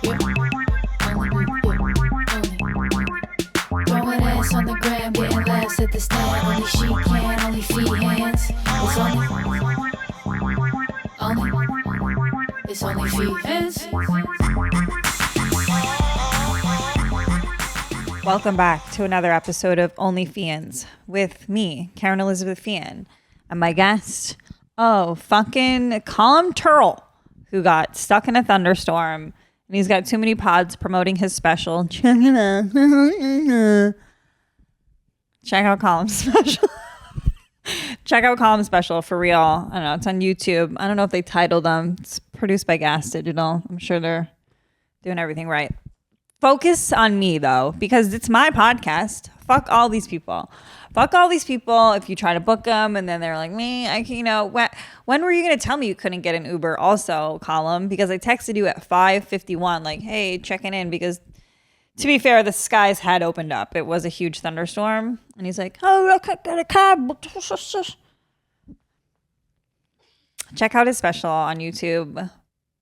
Throwing ass on the gram, getting laughs at the stand. Only she can, only Feehans. It's only Feehans. Welcome back to another episode of OnlyFeehans with me, Kerryn Elizabeth Feehan, and my guest, fucking Colum Turtle, who got stuck in a thunderstorm, and he's got too many pods promoting his special. Check out Colum's special. Check out Colum's special for real. I don't know. It's on YouTube. I don't know if they titled them. It's produced by Gas Digital. I'm sure they're doing everything right. Focus on me, though, because it's my podcast. Fuck all these people. Fuck all these people. If you try to book them and then they're like, me, when were you going to tell me you couldn't get an Uber? Also, Colum, because I texted you at 5:51, like, hey, checking in, because to be fair, the skies had opened up. It was a huge thunderstorm. And he's like, oh, I can't get a cab. Check out his special on YouTube.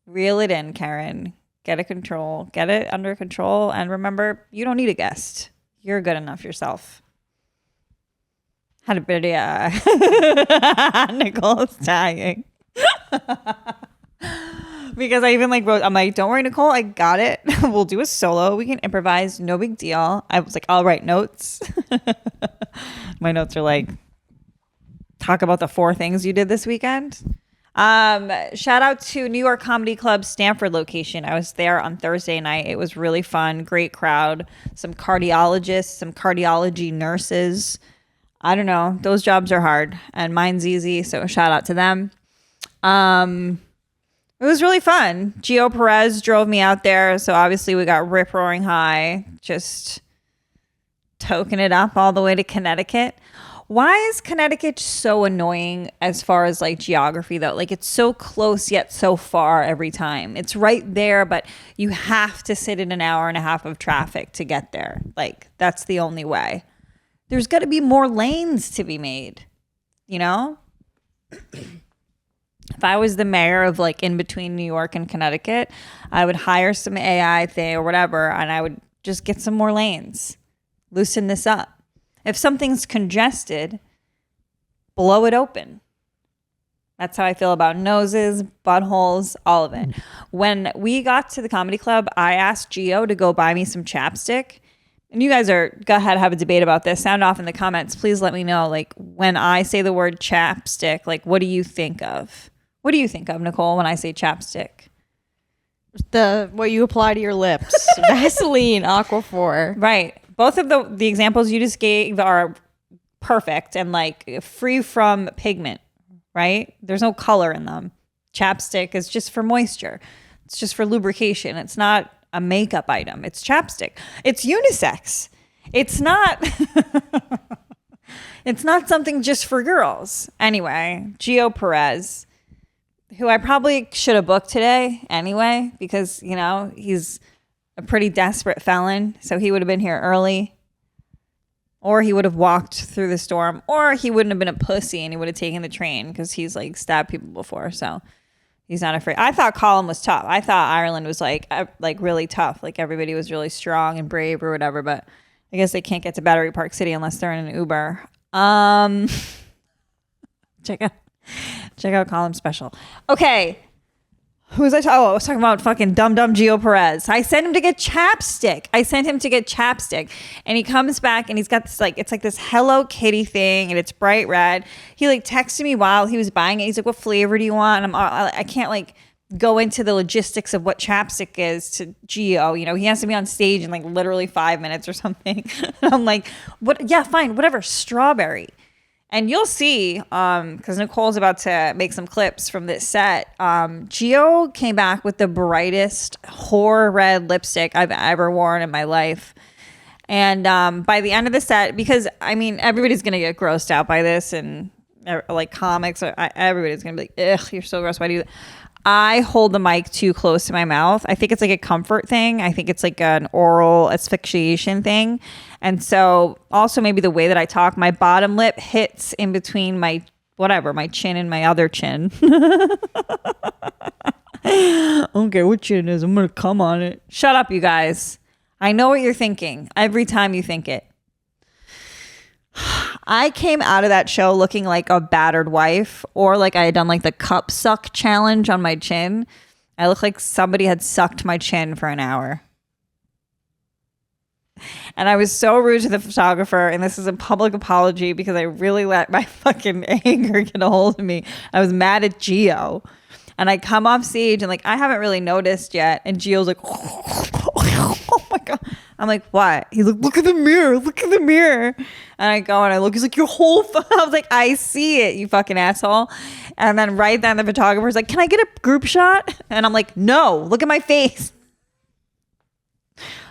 Reel it in, Kerryn. Get it under control. And remember, you don't need a guest. You're good enough yourself. Had a bit of Nicole's dying. Because I even wrote, I'm like, don't worry, Nicole, I got it. We'll do a solo. We can improvise. No big deal. I was like, I'll write notes. My notes are like, talk about the 4 things you did this weekend. Shout out to New York Comedy Club Stamford location. I was there on Thursday night. It was really fun. Great crowd. Some cardiologists, some cardiology nurses. I don't know. Those jobs are hard and mine's easy. So shout out to them. It was really fun. Gio Perez drove me out there. So obviously we got rip roaring high, just toking it up all the way to Connecticut. Why is Connecticut so annoying as far as geography though? It's so close yet so far every time. It's right there, but you have to sit in an hour and a half of traffic to get there. That's the only way. There's got to be more lanes to be made, you know? If I was the mayor of in between New York and Connecticut, I would hire some AI thing or whatever, and I would just get some more lanes. Loosen this up. If something's congested, blow it open. That's how I feel about noses, buttholes, all of it. When we got to the comedy club, I asked Gio to go buy me some chapstick. And you guys go ahead, have a debate about this. Sound off in the comments. Please let me know, when I say the word chapstick, what do you think of? What do you think of, Nicole, when I say chapstick? What you apply to your lips. Vaseline, Aquaphor. Right. Both of the examples you just gave are perfect and free from pigment, right? There's no color in them. Chapstick is just for moisture. It's just for lubrication. It's not a makeup item. It's chapstick. It's unisex. It's not it's not something just for girls. Anyway, Gio Perez, who I probably should have booked today anyway, because, he's a pretty desperate felon. So he would have been here early, or he would have walked through the storm, or he wouldn't have been a pussy and he would have taken the train because he's stabbed people before. So he's not afraid. I thought Colum was tough. I thought Ireland was really tough. Everybody was really strong and brave or whatever, but I guess they can't get to Battery Park City unless they're in an Uber. Check out Colum's special. Okay. Who was I talking? I was talking about fucking dumb Gio Perez. I sent him to get chapstick. And he comes back and he's got this it's this Hello Kitty thing and it's bright red. He texted me while he was buying it. He's like, what flavor do you want? And I can't go into the logistics of what chapstick is to Gio. He has to be on stage in literally 5 minutes or something. And I'm like, what? Yeah, fine, whatever. Strawberry. And you'll see, because Nicole's about to make some clips from this set. Gio came back with the brightest whore red lipstick I've ever worn in my life. And by the end of the set, because, everybody's going to get grossed out by this. And comics, everybody's going to be like, ugh, you're so gross. Why do you... I hold the mic too close to my mouth. I think it's a comfort thing. I think it's an oral asphyxiation thing. And so also maybe the way that I talk, my bottom lip hits in between my chin and my other chin. I don't care what chin is. I'm going to come on it. Shut up, you guys. I know what you're thinking every time you think it. I came out of that show looking like a battered wife, or like I had done like the cup suck challenge on my chin. I looked like somebody had sucked my chin for an hour. And I was so rude to the photographer, and this is a public apology because I really let my fucking anger get a hold of me. I was mad at Gio. And I come off stage and like I haven't really noticed yet. And Gio's like, oh my God. I'm like, what? He's like, look at the mirror. Look at the mirror. And I go and I look. He's like, your whole phone. I was like, I see it, you fucking asshole. And then right then the photographer's like, can I get a group shot? And I'm like, no, look at my face.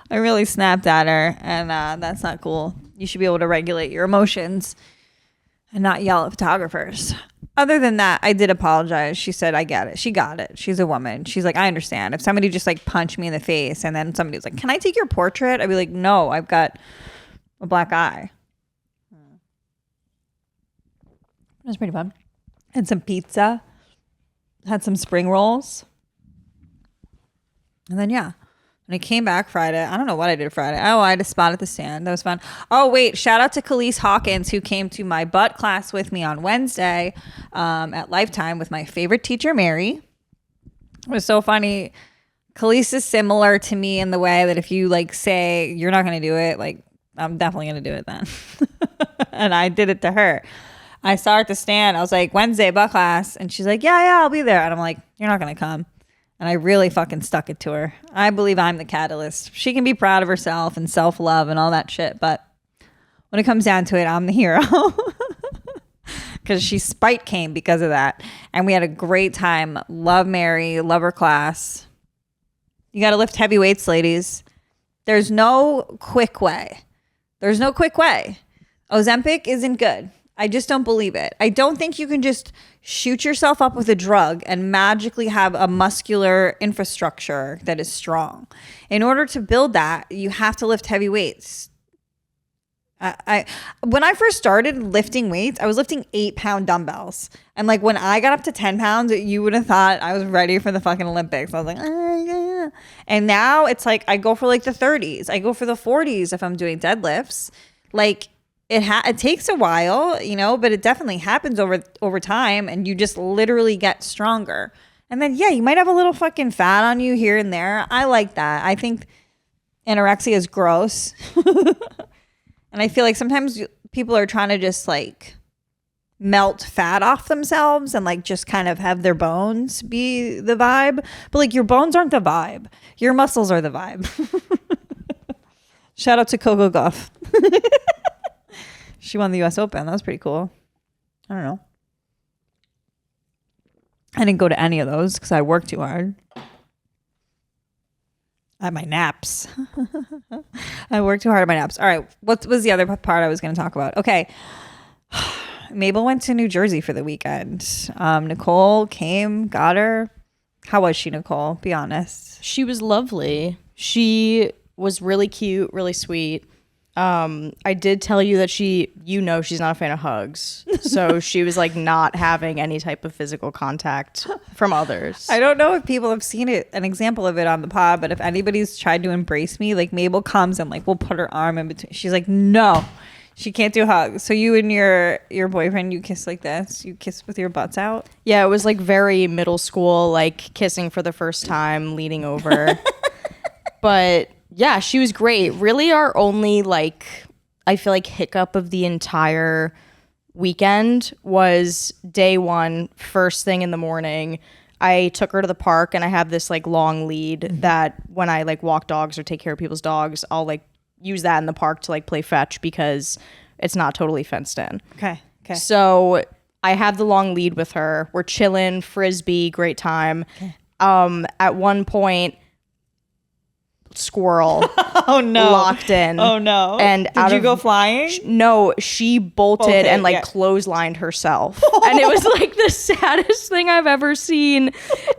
I really snapped at her. And that's not cool. You should be able to regulate your emotions and not yell at photographers. Other than that, I did apologize. She said, I get it. She got it. She's a woman. She's like, I understand. If somebody just like punched me in the face and then somebody was like, can I take your portrait? I'd be like, no, I've got a black eye. It was pretty fun. Had some pizza. Had some spring rolls. And then, yeah. When I came back Friday, I don't know what I did Friday. Oh, I had a spot at the stand. That was fun. Oh, wait. Shout out to Khalees Hawkins, who came to my butt class with me on Wednesday at Lifetime with my favorite teacher, Mary. It was so funny. Khalees is similar to me in the way that if you like say you're not going to do it, like I'm definitely going to do it then. And I did it to her. I saw her at the stand. I was like, Wednesday, butt class. And she's like, yeah, I'll be there. And I'm like, you're not going to come. And I really fucking stuck it to her. I believe I'm the catalyst. She can be proud of herself and self-love and all that shit. But when it comes down to it, I'm the hero. Because she spite came because of that. And we had a great time. Love Mary. Love her class. You got to lift heavy weights, ladies. There's no quick way. There's no quick way. Ozempic isn't good. I just don't believe it. I don't think you can just shoot yourself up with a drug and magically have a muscular infrastructure that is strong. In order to build that, you have to lift heavy weights. When I first started lifting weights, I was lifting 8-pound dumbbells. And like when I got up to 10 pounds, you would have thought I was ready for the fucking Olympics. I was like, yeah. And now it's like I go for like the 30s. I go for the 40s if I'm doing deadlifts. Like it takes a while, you know, but it definitely happens over time, and you just literally get stronger. And then, yeah, you might have a little fucking fat on you here and there. I like that. I think anorexia is gross. And I feel like sometimes people are trying to just like melt fat off themselves and like just kind of have their bones be the vibe. But like your bones aren't the vibe. Your muscles are the vibe. Shout out to Coco Gauff. She won the US Open. That was pretty cool. I don't know. I didn't go to any of those because I worked too hard. At my naps. I worked too hard at my naps. All right. What was the other part I was going to talk about? Okay. Mabel went to New Jersey for the weekend. Nicole came, got her. How was she, Nicole? Be honest. She was lovely. She was really cute, really sweet. I did tell you that she's not a fan of hugs. So she was like not having any type of physical contact from others. I don't know if people have seen an example of it on the pod, but if anybody's tried to embrace me, like Mabel comes and like we'll put her arm in between. She's like, no, she can't do hugs. So you and your boyfriend, you kiss like this? You kiss with your butts out? Yeah, it was like very middle school, like kissing for the first time, leaning over. But yeah, she was great. Really our only like, I feel like hiccup of the entire weekend was day one, first thing in the morning. I took her to the park and I have this like long lead that when I like walk dogs or take care of people's dogs, I'll like use that in the park to like play fetch because it's not totally fenced in. Okay. So I have the long lead with her. We're chilling, frisbee, great time. Okay. At one point, squirrel locked in. Oh no. And did you go flying? No, she bolted and like clotheslined herself. And it was like the saddest thing I've ever seen.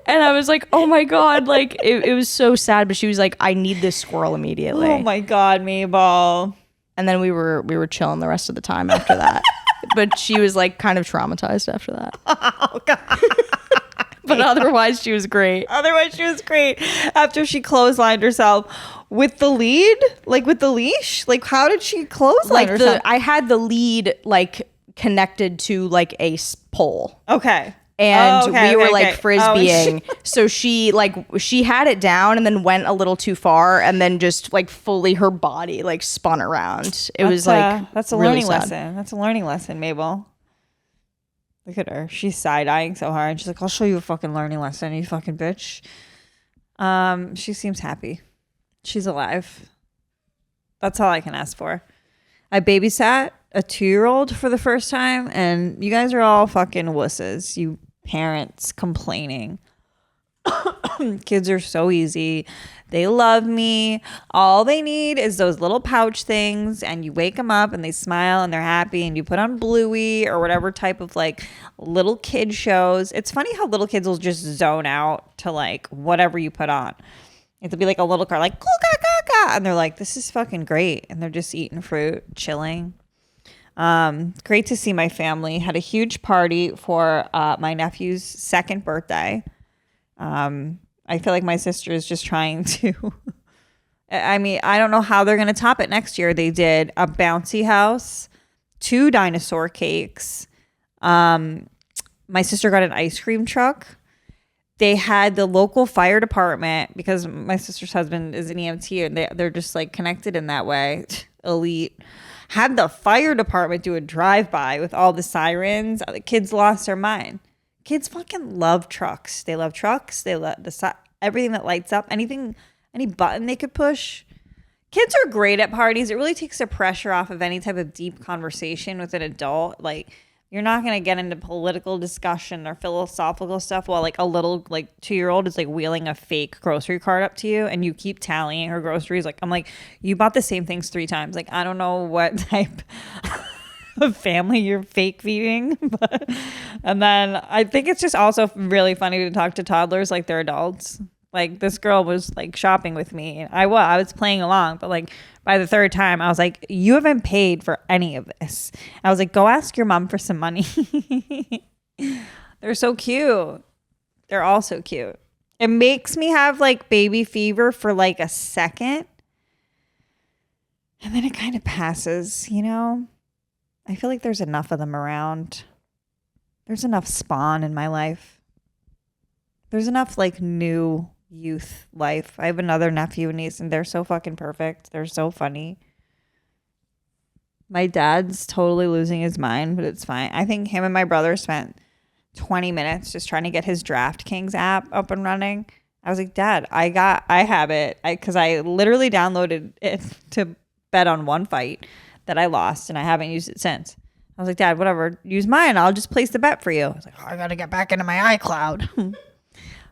And I was like, oh my God, like it was so sad. But she was like, I need this squirrel immediately. Oh my God, Mabel. And then we were chilling the rest of the time after that. But she was like kind of traumatized after that. Oh God. But otherwise, she was great. Otherwise, she was great. After she clotheslined herself with the lead, like with the leash. Like, how did she clothesline herself? I had the lead like connected to like a pole. Okay. And we were like frisbeeing. So she had it down and then went a little too far and then just like fully her body like spun around. It was like that's a really learning sad. lesson. That's a learning lesson, Mabel. Look at her. She's side-eyeing so hard. She's like, I'll show you a fucking learning lesson, you fucking bitch. She seems happy. She's alive. That's all I can ask for. I babysat a 2-year-old for the first time, and you guys are all fucking wusses. You parents complaining. Kids are so easy. They love me. All they need is those little pouch things, and you wake them up and they smile and they're happy, and you put on Bluey or whatever type of like little kid shows. It's funny how little kids will just zone out to like whatever you put on. It'll be like a little car like and they're like, this is fucking great, and they're just eating fruit, chilling. Great to see my family. Had a huge party for my nephew's 2nd birthday. I feel like my sister is just trying to I mean, I don't know how they're gonna top it next year. They did a bouncy house, 2 dinosaur cakes. My sister got an ice cream truck. They had the local fire department, because my sister's husband is an EMT, and they're just like connected in that way. Elite. Had the fire department do a drive-by with all the sirens. The kids lost their mind. Kids fucking love trucks. They love trucks. They love everything that lights up. Anything, any button they could push. Kids are great at parties. It really takes the pressure off of any type of deep conversation with an adult. Like, you're not going to get into political discussion or philosophical stuff while like a little like 2-year-old is like wheeling a fake grocery cart up to you and you keep tallying her groceries. Like, I'm like, you bought the same things 3 times. Like, I don't know what type of family you're fake feeding. But, and then I think it's just also really funny to talk to toddlers like they're adults. Like, this girl was like shopping with me, and I was playing along, but like by the 3rd time I was like, you haven't paid for any of this. I was like, go ask your mom for some money. They're so cute. They're all so cute. It makes me have like baby fever for like a second, and then it kind of passes, you know? I feel like there's enough of them around. There's enough spawn in my life. There's enough like new youth life. I have another nephew and niece, and they're so fucking perfect. They're so funny. My dad's totally losing his mind, but it's fine. I think him and my brother spent 20 minutes just trying to get his DraftKings app up and running. I was like, Dad, I have it. Because I literally downloaded it to bet on one fight that I lost, and I haven't used it since. I was like, Dad, whatever, use mine. I'll just place the bet for you. I was like, oh, I got to get back into my iCloud.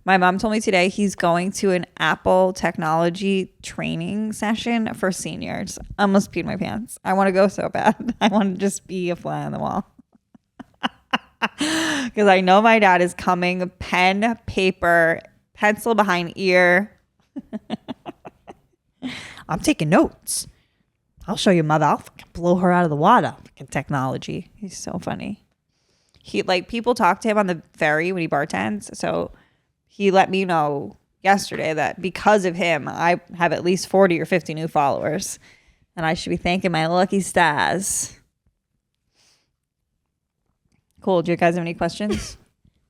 My mom told me today he's going to an Apple technology training session for seniors. I almost peed my pants. I want to go so bad. I want to just be a fly on the wall. Because I know my dad is coming. Pen, paper, pencil behind ear. I'm taking notes. I'll show you, mother. I'll fucking blow her out of the water. Fucking technology. He's so funny. He like people talk to him on the ferry when he bartends. So he let me know yesterday that because of him, I have at least 40 or 50 new followers. And I should be thanking my lucky stars. Cool. Do you guys have any questions?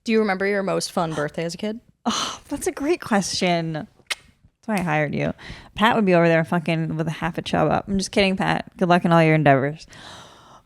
Do you remember your most fun birthday as a kid? Oh, that's a great question. That's why I hired you. Pat would be over there fucking with a half a chub up. I'm just kidding, Pat. Good luck in all your endeavors.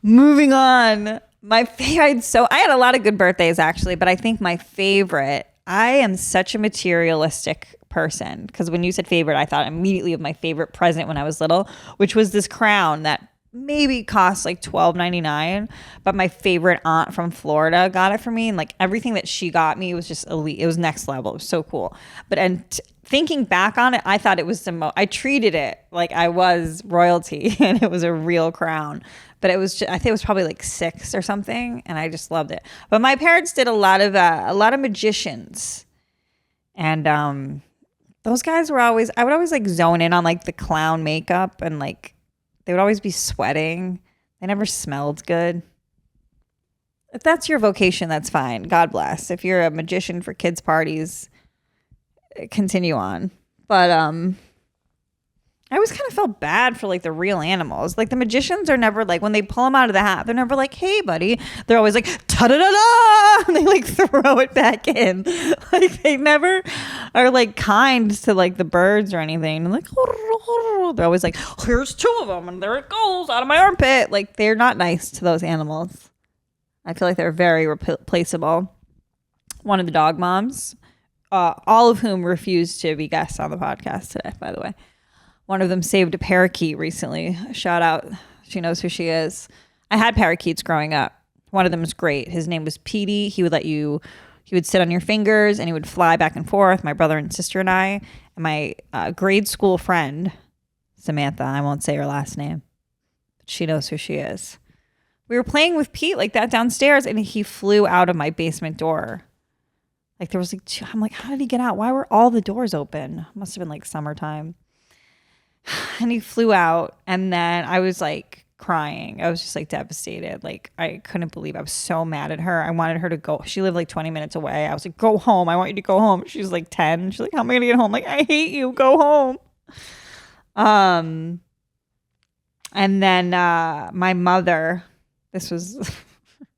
Moving on. My favorite. So I had a lot of good birthdays actually, but I think my favorite, I am such a materialistic person, because when you said favorite, I thought immediately of my favorite present when I was little, which was this crown that maybe cost like $12.99, but my favorite aunt from Florida got it for me, and like everything that she got me was just elite. It was next level. It was so cool. But thinking back on it, I thought it was I treated it like I was royalty and it was a real crown. But it was I think it was probably like 6 or something, and I just loved it. But my parents did a lot of magicians, and those guys were always, I would always like zone in on like the clown makeup, and like they would always be sweating. They never smelled good. if that's your vocation, that's fine. God bless. If you're a magician for kids' parties, continue on. But I always kind of felt bad for like the real animals. Like the magicians are never like, when they pull them out of the hat, they're never like, hey buddy. They're always like, ta-da-da-da, and they like throw it back in. Like they never are like kind to like the birds or anything. And like they're always like, here's 2 of them and there it goes out of my armpit. Like they're not nice to those animals. I feel like they're very replaceable. One of the dog moms, all of whom refused to be guests on the podcast today, by the way. One of them saved a parakeet recently. Shout out. She knows who she is. I had parakeets growing up. One of them was great. His name was Petey. He would sit on your fingers and he would fly back and forth. My brother and sister and I, and my grade school friend, Samantha, I won't say her last name, but she knows who she is. We were playing with Pete like that downstairs and he flew out of my basement door. Like there was like, I'm like, how did he get out? Why were all the doors open? Must have been like summertime. And he flew out and then I was like crying. I was just like devastated. Like I couldn't believe I was so mad at her. I wanted her to go. She lived like 20 minutes away. I was like, go home. I want you to go home. She was like 10. She's like, how am I going to get home? Like, I hate you. Go home. And then my mother,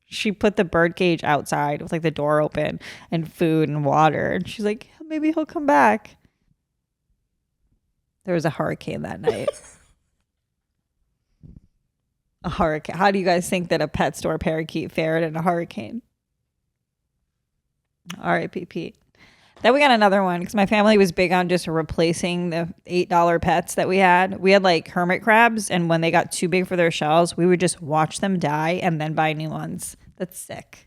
she put the bird cage outside with like the door open and food and water. And she's like, maybe he'll come back. There was a hurricane that night. A hurricane. How do you guys think that a pet store parakeet fared in a hurricane? R.I.P. Pete. Then we got another one because my family was big on just replacing the $8 pets that we had. We had like hermit crabs, and when they got too big for their shells, we would just watch them die and then buy new ones. That's sick.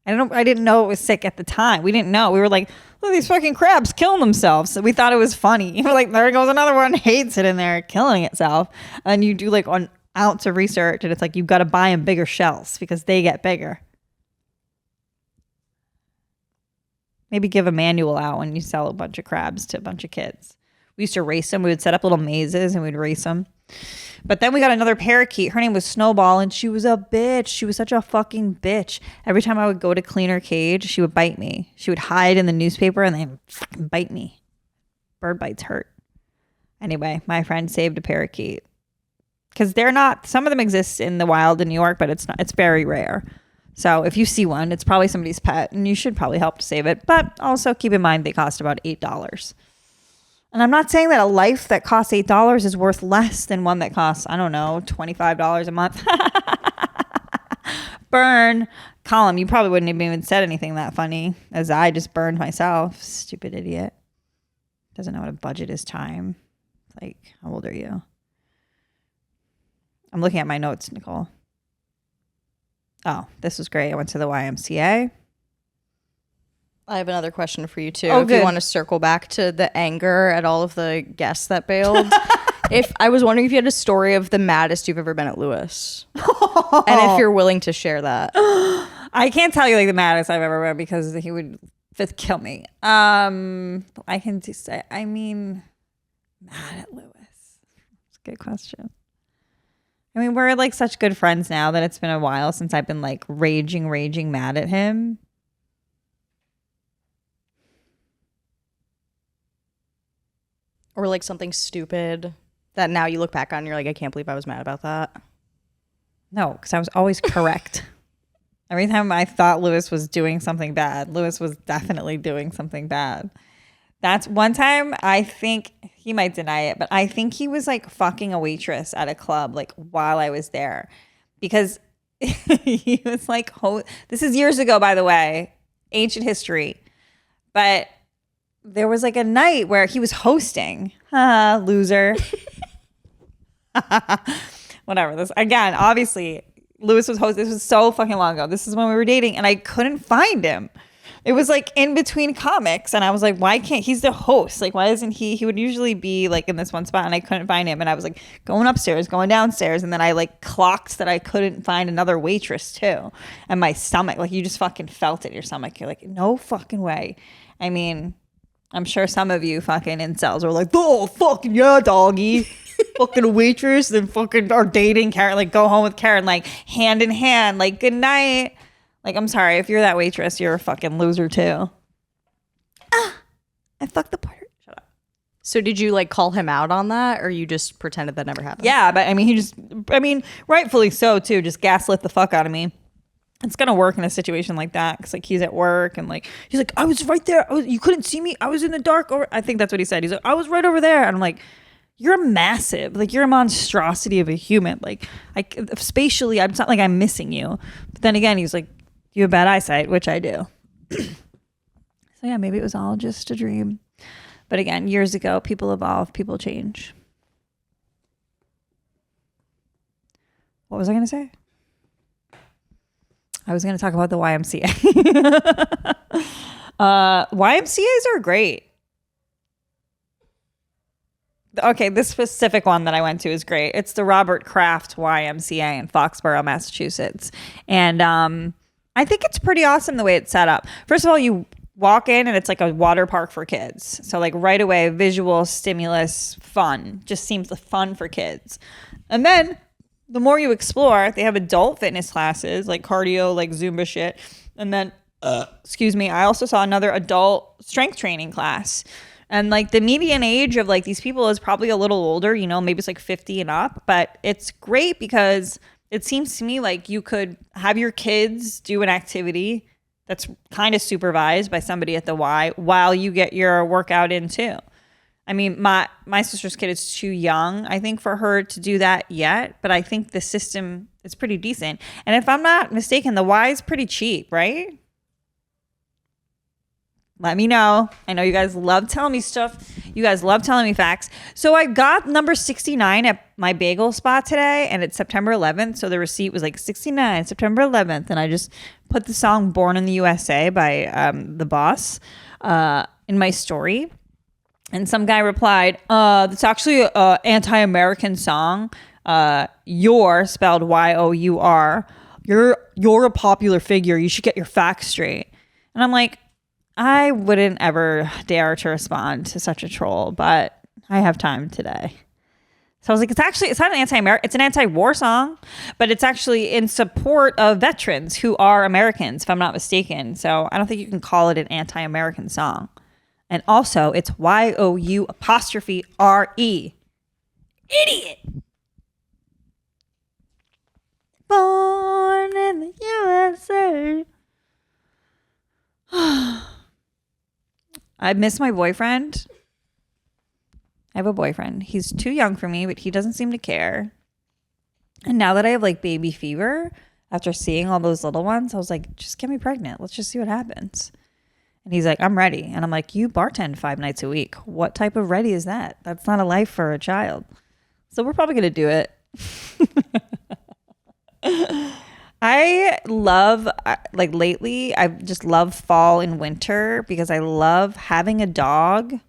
I didn't know it was sick at the time. We didn't know. We were like, look, these fucking crabs killing themselves. So we thought it was funny. We're like, there goes another one, hates it in there, killing itself. And you do like an ounce of research, and it's like, you've got to buy them bigger shells because they get bigger. Maybe give a manual out when you sell a bunch of crabs to a bunch of kids. We used to race them. We would set up little mazes and we'd race them. But then we got another parakeet. Her name was Snowball, and she was a bitch. She was such a fucking bitch. Every time I would go to clean her cage, she would bite me. She would hide in the newspaper and then fucking bite me. Bird bites hurt. Anyway, my friend saved a parakeet. Because they're not, some of them exist in the wild in New York, but it's very rare. So if you see one, it's probably somebody's pet, and you should probably help to save it. But also keep in mind they cost about $8. And I'm not saying that a life that costs $8 is worth less than one that costs, I don't know, $25 a month. Burn. Colum, you probably wouldn't have even said anything that funny as I just burned myself. Stupid idiot. Doesn't know what a budget is time. Like, how old are you? I'm looking at my notes, Nicole. Oh, this was great. I went to the YMCA. I have another question for you too. Oh, if good. you want to circle back to the anger at all of the guests that bailed. If I was wondering if you had a story of the maddest you've ever been at Lewis. And if you're willing to share that. I can't tell you like the maddest I've ever been because he would just kill me. I can just say, I mean, mad at Lewis. It's a good question. I mean, we're like such good friends now that it's been a while since I've been like raging mad at him. Or like something stupid that now you look back on and you're like, I can't believe I was mad about that. No, because I was always correct. Every time I thought Lewis was doing something bad, Lewis was definitely doing something bad. That's one time, I think he might deny it, but I think he was like fucking a waitress at a club like while I was there. Because he was like, this is years ago, by the way, ancient history. But there was like a night where he was hosting. Loser. Whatever. This again, obviously, Lewis was hosting. This was so fucking long ago. This is when we were dating, and I couldn't find him. It was like in between comics, and I was like, why can't he's the host? Like, why isn't he? He would usually be like in this one spot, and I couldn't find him. And I was like going upstairs, going downstairs, and then I like clocked that I couldn't find another waitress too. And my stomach, like you just fucking felt it in your stomach. You're like, no fucking way. I mean, I'm sure some of you fucking incels are like, oh, fucking yeah, doggy. fucking waitress, then fucking are dating Kerryn, like go home with Kerryn, like hand in hand, like good night. Like, I'm sorry, if you're that waitress, you're a fucking loser too. I fucked the porter. Shut up. So did you like call him out on that, or you just pretended that never happened? Yeah, but I mean, rightfully so too, just gaslit the fuck out of me. It's gonna work in a situation like that because like he's at work and like he's like, I was right there. You couldn't see me. I was in the dark. Or I think that's what he said. He's like, I was right over there. And I'm like, you're massive. Like, you're a monstrosity of a human. Like spatially, it's not like I'm missing you. But then again, he's like, you have bad eyesight, which I do. So yeah, maybe it was all just a dream. But again, years ago, people evolve, people change. What was I gonna say? I was going to talk about the YMCA. YMCAs are great. Okay, this specific one that I went to is great. It's the Robert Kraft YMCA in Foxborough, Massachusetts. And I think it's pretty awesome the way it's set up. First of all, you walk in and it's like a water park for kids. So like right away, visual stimulus, fun. Just seems fun for kids. And then the more you explore, they have adult fitness classes like cardio, like Zumba shit. And then, excuse me, I also saw another adult strength training class. And like the median age of like these people is probably a little older, you know, maybe it's like 50 and up. But it's great because it seems to me like you could have your kids do an activity that's kind of supervised by somebody at the Y while you get your workout in too. I mean, my sister's kid is too young, I think, for her to do that yet. But I think the system is pretty decent. And if I'm not mistaken, the Y is pretty cheap, right? Let me know. I know you guys love telling me stuff. You guys love telling me facts. So I got number 69 at my bagel spot today, and it's September 11th. So the receipt was like 69, September 11th. And I just put the song Born in the USA by The Boss in my story. And some guy replied, it's actually an anti-American song. You're spelled Y-O-U-R. You're a popular figure. You should get your facts straight. And I'm like, I wouldn't ever dare to respond to such a troll, but I have time today. So I was like, it's not an anti-American, it's an anti-war song, but it's actually in support of veterans who are Americans, if I'm not mistaken. So I don't think you can call it an anti-American song. And also, it's Y-O-U''RE. Idiot. Born in the USA. I miss my boyfriend. I have a boyfriend. He's too young for me, but he doesn't seem to care. And now that I have like baby fever, after seeing all those little ones, I was like, just get me pregnant. Let's just see what happens. And he's like, I'm ready. And I'm like, you bartend 5 nights a week. What type of ready is that? That's not a life for a child. So we're probably going to do it. I love, like lately, I just love fall and winter because I love having a dog.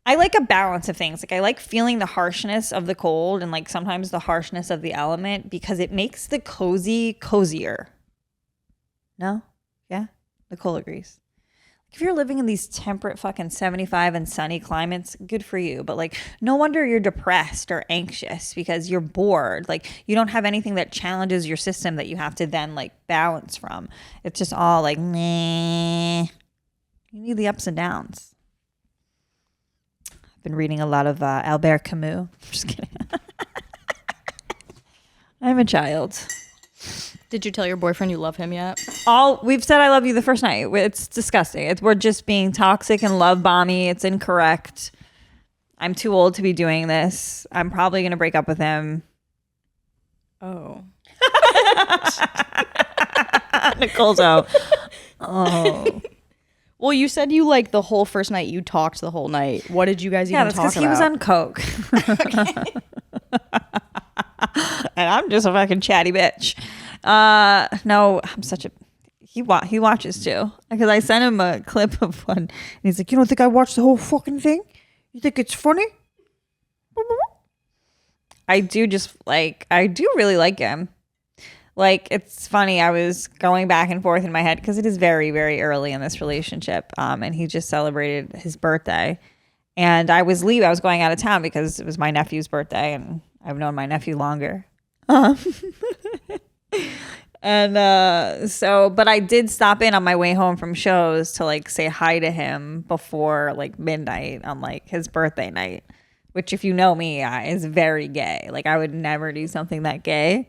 I like a balance of things. Like I like feeling the harshness of the cold and like sometimes the harshness of the element because it makes the cozier. No? Yeah? Nicole agrees. If you're living in these temperate fucking 75 and sunny climates, good for you. But like, no wonder you're depressed or anxious because you're bored. Like you don't have anything that challenges your system that you have to then like balance from. It's just all like, meh. You need the ups and downs. I've been reading a lot of Albert Camus. Just kidding. I'm a child. Did you tell your boyfriend you love him yet? We've said I love you the first night. It's disgusting. We're just being toxic and love bomby. It's incorrect. I'm too old to be doing this. I'm probably going to break up with him. Oh. Nicole's out. Oh. Well, you said you like the whole first night you talked the whole night. What did you guys even talk about? Yeah, that's because he was on coke. And I'm just a fucking chatty bitch. No, I'm such a... He watches too. Because I sent him a clip of one. And he's like, you don't think I watched the whole fucking thing? You think it's funny? I do really like him. Like, it's funny. I was going back and forth in my head because it is very, very early in this relationship. And he just celebrated his birthday. And I was going out of town because it was my nephew's birthday, and I've known my nephew longer. And so, but I did stop in on my way home from shows to like say hi to him before like midnight on like his birthday night, which if you know me, is very gay. Like I would never do something that gay.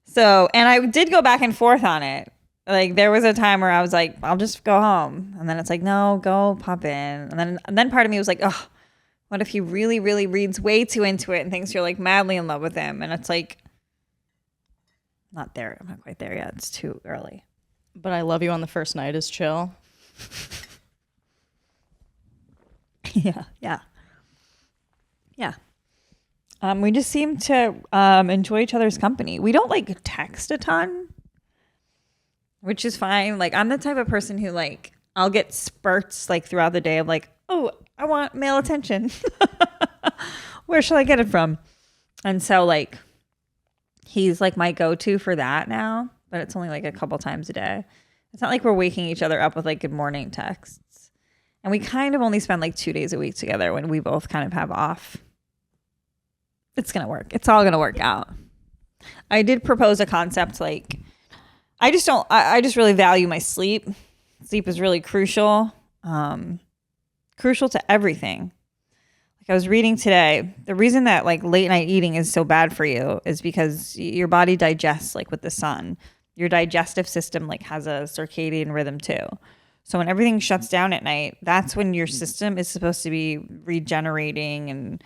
So, and I did go back and forth on it. Like there was a time where I was like, I'll just go home. And then it's like, no, go pop in. And then part of me was like, oh, what if he really, really reads way too into it and thinks you're like madly in love with him? And it's like, not there. I'm not quite there yet. It's too early. But I love you on the first night is chill. Yeah. We just seem to enjoy each other's company. We don't like text a ton, which is fine. Like I'm the type of person who like I'll get spurts like throughout the day of like, oh, I want male attention. Where shall I get it from? And so like he's like my go-to for that now, but it's only like a couple times a day. It's not like we're waking each other up with like good morning texts. And we kind of only spend like 2 days a week together when we both kind of have off. It's going to work. It's all going to work out. I did propose a concept like, I just really value my sleep. Sleep is really crucial. Crucial to everything. Like I was reading today, the reason that like late night eating is so bad for you is because your body digests like with the sun. Your digestive system like has a circadian rhythm too. So when everything shuts down at night, that's when your system is supposed to be regenerating and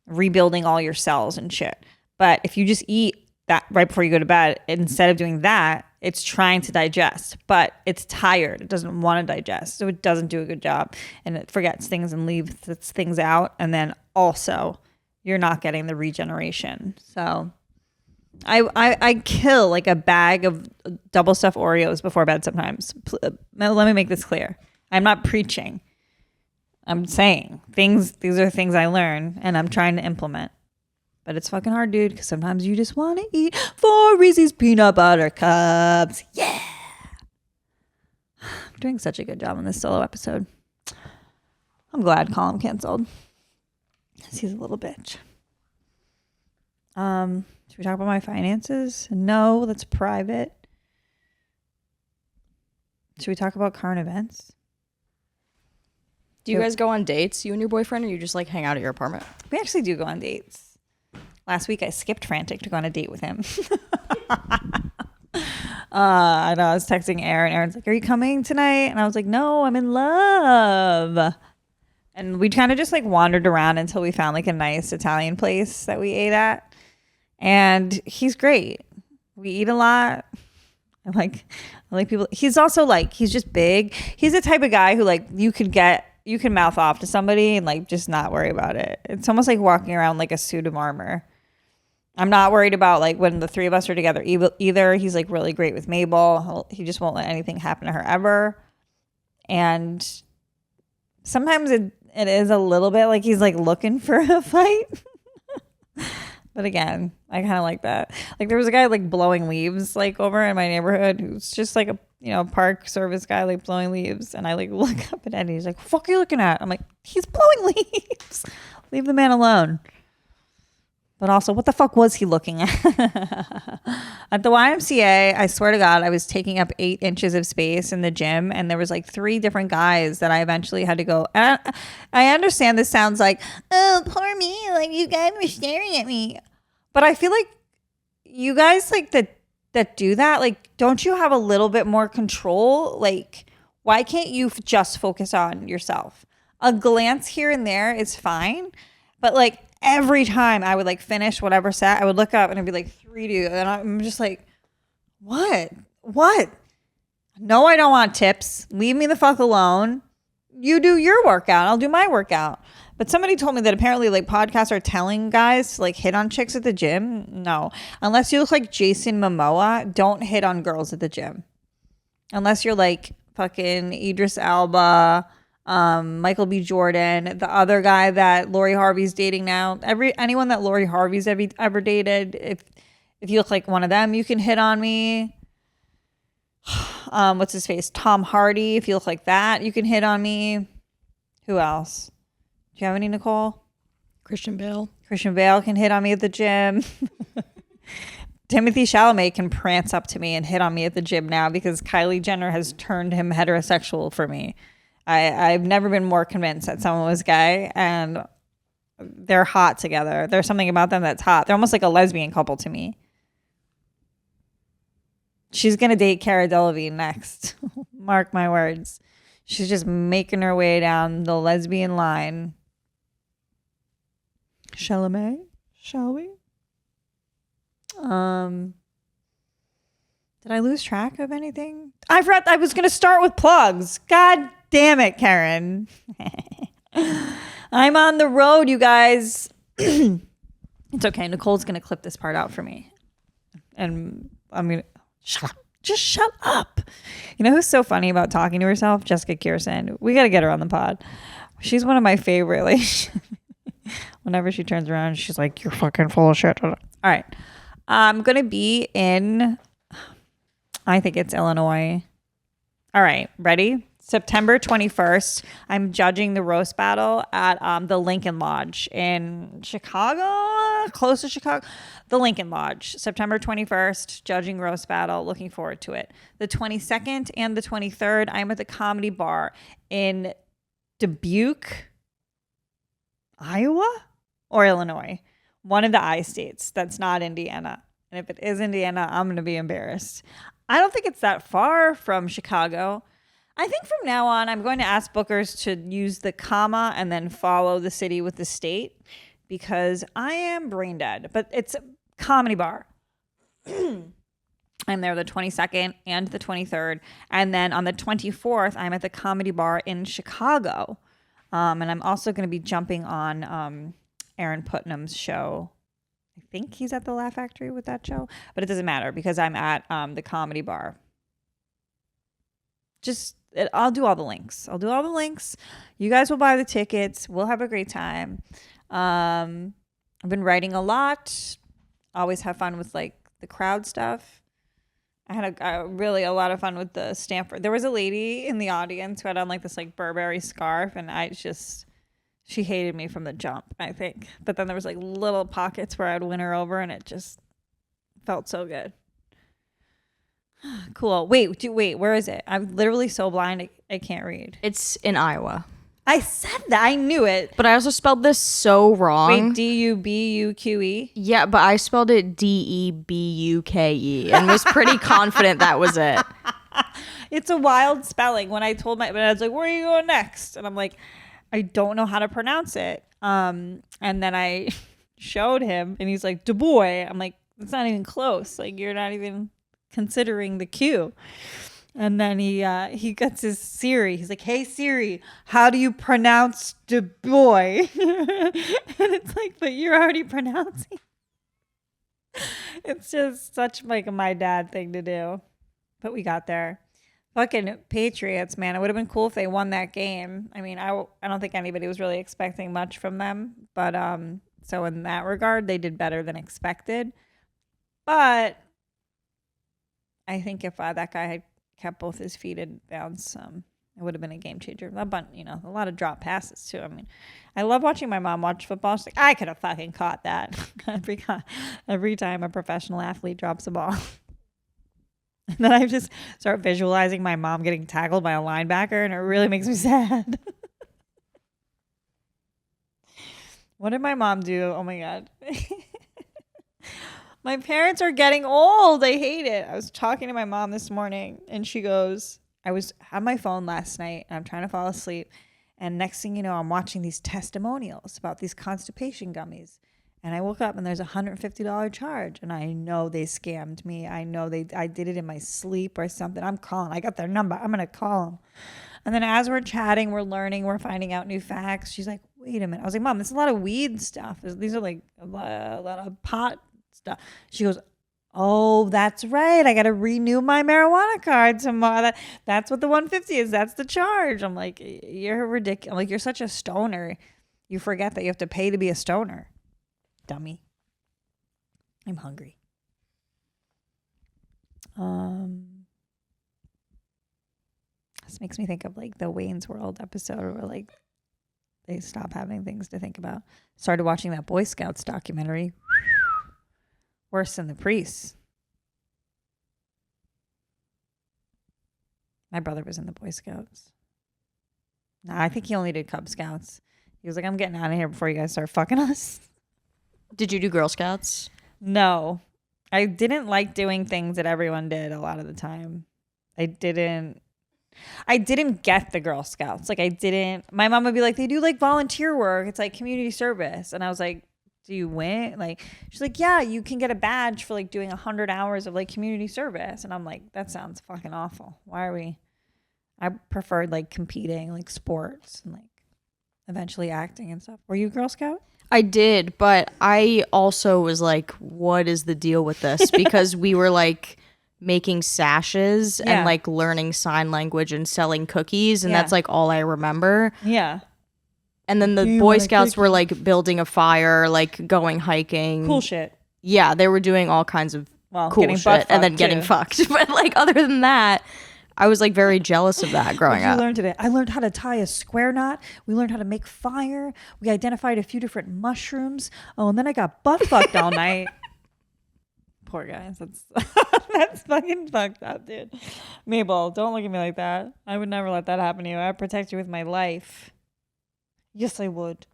rebuilding all your cells and shit. But if you just eat that right before you go to bed, instead of doing that, it's trying to digest, but it's tired. It doesn't want to digest. So it doesn't do a good job and it forgets things and leaves things out. And then also you're not getting the regeneration. So I kill like a bag of double stuffed Oreos before bed sometimes. Let me make this clear. I'm not preaching. I'm saying these are things I learn and I'm trying to implement. But it's fucking hard, dude, because sometimes you just want to eat 4 Reese's peanut butter cups. Yeah. I'm doing such a good job on this solo episode. I'm glad Colum canceled. Because he's a little bitch. Should we talk about my finances? No, that's private. Should we talk about current events? Do you guys go on dates, you and your boyfriend, or you just like hang out at your apartment? We actually do go on dates. Last week I skipped Frantic to go on a date with him. I know I was texting Aaron. Aaron's like, are you coming tonight? And I was like, no, I'm in love. And we kind of just like wandered around until we found like a nice Italian place that we ate at. And he's great. We eat a lot. I like people. He's also like, he's just big. He's the type of guy who like you can mouth off to somebody and like just not worry about it. It's almost like walking around like a suit of armor. I'm not worried about like when the three of us are together either. He's like really great with Mabel. He just won't let anything happen to her ever. And sometimes it is a little bit like he's like looking for a fight. But again, I kind of like that. Like there was a guy like blowing leaves like over in my neighborhood who's just like a park service guy like blowing leaves. And I like look up at Eddie. He's like, what the fuck are you looking at? I'm like, he's blowing leaves. Leave the man alone. But also, what the fuck was he looking at? At the YMCA, I swear to God, I was taking up 8 inches of space in the gym, and there was like 3 different guys that I eventually had to go. And I understand this sounds like, oh, poor me, like you guys were staring at me. But I feel like you guys like that do that, like, don't you have a little bit more control? Like, why can't you just focus on yourself? A glance here and there is fine, but like, every time I would like finish whatever set, I would look up and it'd be like 3 dudes. And I'm just like, what? No, I don't want tips. Leave me the fuck alone. You do your workout. I'll do my workout. But somebody told me that apparently like podcasts are telling guys to like hit on chicks at the gym. No, unless you look like Jason Momoa, don't hit on girls at the gym. Unless you're like fucking Idris Elba, Michael B. Jordan, the other guy that Lori Harvey's dating now. Anyone that Lori Harvey's ever dated, if you look like one of them, you can hit on me. What's his face? Tom Hardy. If you look like that, you can hit on me. Who else? you have any, Nicole? Christian Bale. Christian Bale can hit on me at the gym. Timothy Chalamet can prance up to me and hit on me at the gym now because Kylie Jenner has turned him heterosexual for me. I've never been more convinced that someone was gay, and they're hot together. There's something about them that's hot. They're almost like a lesbian couple to me. She's going to date Cara Delevingne next. Mark my words. She's just making her way down the lesbian line. Chalamet, shall we? Did I lose track of anything? I forgot I was going to start with plugs. God damn it, Kerryn. I'm on the road, you guys. It's okay. Nicole's going to clip this part out for me. And I'm going to... Shut up. Just shut up. You know who's so funny about talking to herself? Jessica Kirsten. We got to get her on the pod. She's one of my favorite. Like, whenever she turns around, she's like, you're fucking full of shit. All right. I'm going to be in, I think it's Illinois. All right. Ready? September 21st, I'm judging the roast battle at the Lincoln Lodge in Chicago, close to Chicago. The Lincoln Lodge, September 21st, judging roast battle. Looking forward to it. The 22nd and the 23rd, I'm at the Comedy Bar in Dubuque, Iowa, or Illinois. One of the I states. That's not Indiana. And if it is Indiana, I'm going to be embarrassed. I don't think it's that far from Chicago. I think from now on, I'm going to ask bookers to use the comma and then follow the city with the state because I am brain dead. But it's a Comedy Bar. I'm there the 22nd and the 23rd. And then on the 24th, I'm at the Comedy Bar in Chicago. And I'm also going to be jumping on Aaron Putnam's show. I think he's at the Laugh Factory with that show. But it doesn't matter because I'm at the Comedy Bar. I'll do all the links. You guys will buy the tickets. We'll have a great time. I've been writing a lot. Always have fun with like the crowd stuff. I had a lot of fun with the Stamford. There was a lady in the audience who had on like this like Burberry scarf, and she hated me from the jump, I think. But then there was like little pockets where I'd win her over, and it just felt so good. Cool. Wait, where is it? I'm literally so blind I can't read. It's in Iowa. I said that. I knew it. But I also spelled this so wrong. Wait, Dubuque? Yeah, but I spelled it Debuke and was pretty confident that was it. It's a wild spelling. When I told but I was like, where are you going next? And I'm like, I don't know how to pronounce it. And then I showed him and he's like, Dubois. I'm like, it's not even close. Like, you're not even considering the Q. And then he gets his Siri. He's like, hey Siri, how do you pronounce Dubois? And it's like, but you're already pronouncing. It's just such like a my dad thing to do. But we got there. Fucking Patriots, man. It would have been cool if they won that game. I mean, I don't think anybody was really expecting much from them. But so in that regard, they did better than expected. But I think if that guy had kept both his feet in bounds, it would have been a game changer. But, a lot of drop passes too. I mean, I love watching my mom watch football. She's like, I could have fucking caught that every time a professional athlete drops a ball. And then I just start visualizing my mom getting tackled by a linebacker, and it really makes me sad. What did my mom do? Oh my God. My parents are getting old. I hate it. I was talking to my mom this morning and she goes, I was on my phone last night and I'm trying to fall asleep. And next thing you know, I'm watching these testimonials about these constipation gummies. And I woke up and there's a $150 charge. And I know they scammed me. I know I did it in my sleep or something. I'm calling. I got their number. I'm going to call them. And then as we're chatting, we're learning, we're finding out new facts. She's like, wait a minute. I was like, Mom, this is a lot of weed stuff. These are like a lot of pot stuff. She goes, oh, that's right. I got to renew my marijuana card tomorrow. That's what the 150 is. That's the charge. I'm like, you're ridiculous. I'm like, you're such a stoner. You forget that you have to pay to be a stoner. Dummy. I'm hungry. This makes me think of like the Wayne's World episode where like they stop having things to think about. Started watching that Boy Scouts documentary. Worse than the priests. My brother was in the Boy Scouts. Nah, I think he only did Cub Scouts. He was like, I'm getting out of here before you guys start fucking us. Did you do Girl Scouts? No. I didn't like doing things that everyone did a lot of the time. I didn't get the Girl Scouts. Like my mom would be like, they do like volunteer work. It's like community service. And I was like, do you win? Like, she's like, yeah, you can get a badge for like doing 100 hours of like community service. And I'm like, that sounds fucking awful. I preferred like competing, like sports and like eventually acting and stuff. Were you a Girl Scout? I did, but I also was like, what is the deal with this? Because we were like making sashes and like learning sign language and selling cookies. And that's like all I remember. Yeah. And then the Boy Scouts were like building a fire, like going hiking. Cool shit. Yeah, they were doing all kinds of cool shit and then getting fucked. But like other than that, I was like very jealous of that growing up. What did you learn today? I learned how to tie a square knot. We learned how to make fire. We identified a few different mushrooms. Oh, and then I got butt fucked all night. Poor guys. That's fucking fucked up, dude. Mabel, don't look at me like that. I would never let that happen to you. I'd protect you with my life. Yes, I would.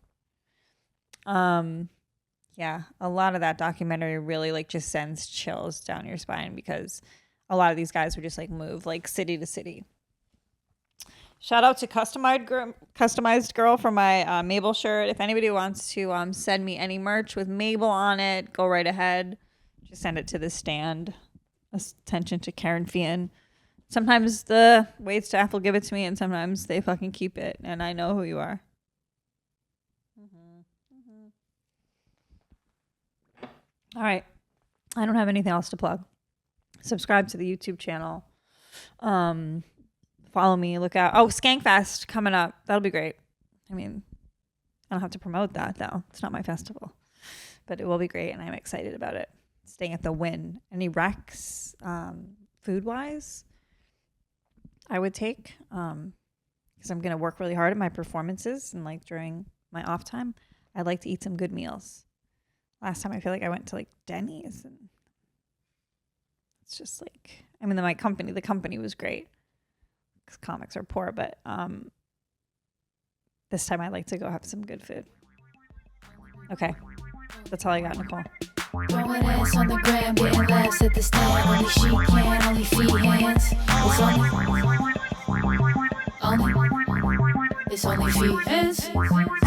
Yeah, a lot of that documentary really like just sends chills down your spine because a lot of these guys would just like move like city to city. Shout out to Customized Girl for my Mabel shirt. If anybody wants to send me any merch with Mabel on it, go right ahead. Just send it to the stand. Attention to Kerryn Feehan. Sometimes the wait staff will give it to me and sometimes they fucking keep it. And I know who you are. All right. I don't have anything else to plug. Subscribe to the YouTube channel. Follow me. Look out. Oh, Skankfest coming up. That'll be great. I mean, I don't have to promote that, though. It's not my festival. But it will be great, and I'm excited about it. Staying at the Wynn. Any recs, food-wise, I would take. Because I'm going to work really hard at my performances and, like, during my off time. I'd like to eat some good meals. Last time I feel like I went to like Denny's and it's just like, I mean, the company was great because comics are poor, but this time I'd like to go have some good food. Okay. That's all I got, Nicole. Throwing ass on the gram, getting laughs at the stand. Only she can, only feehans. It's only feehans.